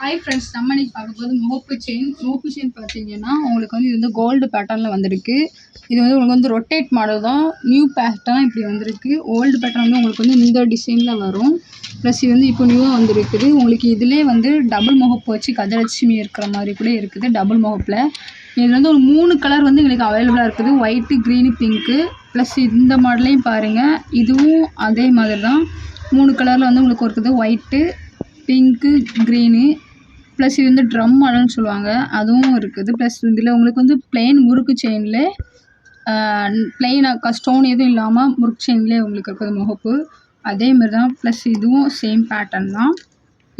Hi friends, நம்ம இன்னைக்கு பார்க்கும்போது மோப்பு செயின் பார்த்தீங்கன்னா உங்களுக்கு வந்து இது வந்து கோல்டு பேட்டர்னில் வந்திருக்கு. இது வந்து உங்களுக்கு வந்து ரொட்டேட் மாடல் தான். நியூ பேட்டர்ன் இப்படி வந்திருக்கு. ஓல்டு பேட்டர்ன் வந்து உங்களுக்கு வந்து இந்த டிசைனில் வரும். ப்ளஸ் இது வந்து இப்போ நியூவாக வந்துருக்குது. உங்களுக்கு இதிலே வந்து டபுள் முகப்பு வச்சு கஜலட்சுமி இருக்கிற மாதிரி கூட இருக்குது. டபுள் முகப்பில் இதில் வந்து ஒரு 3 கலர் வந்து எங்களுக்கு அவைலபிளாக இருக்குது. White, green, pink. ப்ளஸ் இந்த மாடலையும் பாருங்கள், இதுவும் அதே மாதிரி தான். 3 கலரில் வந்து உங்களுக்கு இருக்குது. White, pink, green. ப்ளஸ் இது வந்து ட்ரம் மாடல்னு சொல்லுவாங்க, அதுவும் இருக்குது. ப்ளஸ் இதில் உங்களுக்கு வந்து பிளெயின் முறுக்கு செயினில் பிளெயினாக ஸ்டோன் எதுவும் இல்லாமல் முறுக்கு செயின்லேயே உங்களுக்கு இருக்குது முகப்பு. அதேமாரி தான். ப்ளஸ் இதுவும் சேம் பேட்டர்ன் தான்.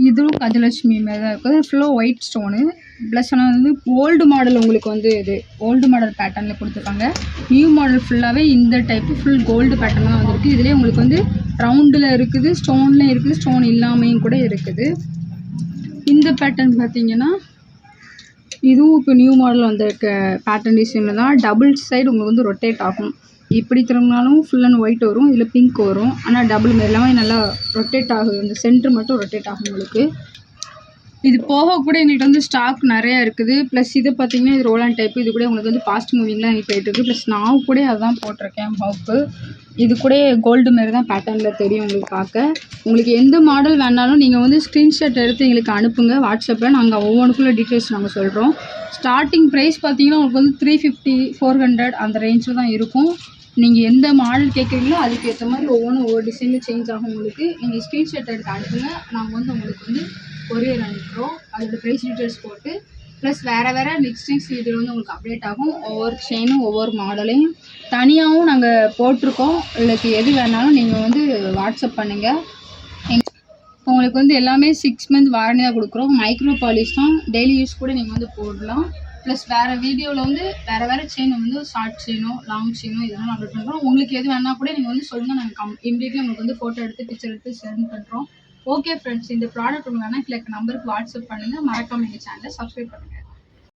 இதுவும் கஜலட்சுமி மாரி தான் இருக்குது. ஃபுல்லாக ஒயிட் ஸ்டோனு. ப்ளஸ் ஆனால் வந்து ஓல்டு மாடல் உங்களுக்கு வந்து இது ஓல்டு மாடல் பேட்டர்னில் கொடுத்துருக்காங்க. நியூ மாடல் ஃபுல்லாகவே இந்த டைப்பு ஃபுல் கோல்டு பேட்டர்ன் தான் வந்துருக்கு. இதிலே உங்களுக்கு வந்து ரவுண்டில் இருக்குது, ஸ்டோன்லேயும் இருக்குது, ஸ்டோன் இல்லாமையும் கூட இருக்குது. இந்த பேட்டர்ன் பார்த்தீங்கன்னா இதுவும் இப்போ நியூ மாடல் வந்திருக்க பேட்டர்ன் டிசைனில் தான். டபுள் சைடு உங்களுக்கு வந்து ரொட்டேட் ஆகும். இப்படி திரும்பினாலும் ஃபுல் அண்ட் ஒயிட் வரும், இதில் பிங்க் வரும். ஆனால் டபுள் எல்லாமே நல்லா ரொட்டேட் ஆகுது. இந்த சென்டர் மட்டும் ரொட்டேட் ஆகும் உங்களுக்கு. இது போக கூட எங்கள்கிட்ட வந்து ஸ்டாக் நிறையா இருக்குது. ப்ளஸ் இது பார்த்தீங்கன்னா இது ரோலான் டைப்பு. இது கூட உங்களுக்கு வந்து ஃபாஸ்ட் மூவிங்லாம் எனக்கு போயிட்டுருக்கு. ப்ளஸ் நான் கூட அதுதான் போட்டிருக்கேன் ஹாப்பு. இது கூட கோல்டு மாரி தான் பேட்டர்னில் தெரியும் உங்களுக்கு பார்க்க. உங்களுக்கு எந்த மாடல் வேணாலும் நீங்கள் வந்து ஸ்க்ரீன்ஷாட் எடுத்து எங்களுக்கு அனுப்புங்க வாட்ஸ்அப்பில். நாங்கள் ஒவ்வொன்றுக்குள்ள டீட்டெயில்ஸ் நாங்கள் சொல்கிறோம். ஸ்டார்டிங் ப்ரைஸ் பார்த்தீங்கன்னா உங்களுக்கு வந்து 350, 400 அந்த ரேஞ்சில் தான் இருக்கும். நீங்கள் எந்த மாடல் கேட்குறீங்களோ அதுக்கேற்ற மாதிரி ஒவ்வொரு டிசைனில் சேஞ்ச் ஆகும் உங்களுக்கு. நீங்கள் ஸ்க்ரீன்ஷாட் எடுத்து அனுப்புங்க. நாங்கள் வந்து உங்களுக்கு வந்து கொரியர் அனுப்புகிறோம். அதோட ப்ரைஸ் டீட்டெயில்ஸ் போட்டு ப்ளஸ் வேறு நெக்ஸ்ட் வீடியோ வந்து உங்களுக்கு அப்டேட் ஆகும். ஒவ்வொரு செயினும் ஒவ்வொரு மாடலையும் தனியாகவும் நாங்கள் போட்டிருக்கோம். உங்களுக்கு எது வேணாலும் நீங்கள் வந்து வாட்ஸ்அப் பண்ணுங்கள். உங்களுக்கு வந்து எல்லாமே 6 மந்த் வாரண்டி தான் கொடுக்குறோம். மைக்ரோ பாலிஷ் தான். டெய்லி யூஸ் கூட நீங்கள் வந்து போடலாம். ப்ளஸ் வேறு வீடியோவில் வந்து வேறு செயின் வந்து ஷார்ட் செயினோ லாங் செயினோ இதெல்லாம் அப்டேட் பண்ணுறோம். உங்களுக்கு எது வேணால் கூட நீங்கள் வந்து சொல்லுங்கள். நாங்கள் இமீடியட்லி உங்களுக்கு வந்து ஃபோட்டோ எடுத்து பிக்சர் எடுத்து சென்ட் பண்ணுறோம். ஓகே ஃப்ரெண்ட்ஸ், இந்த ப்ராடக்ட் உங்களுக்கு வேணால் நம்பருக்கு வாட்ஸ்அப் பண்ணுங்கள். மறக்காமல் எங்கள் சேனலை சப்ஸ்கிரைப் பண்ணுங்கள்.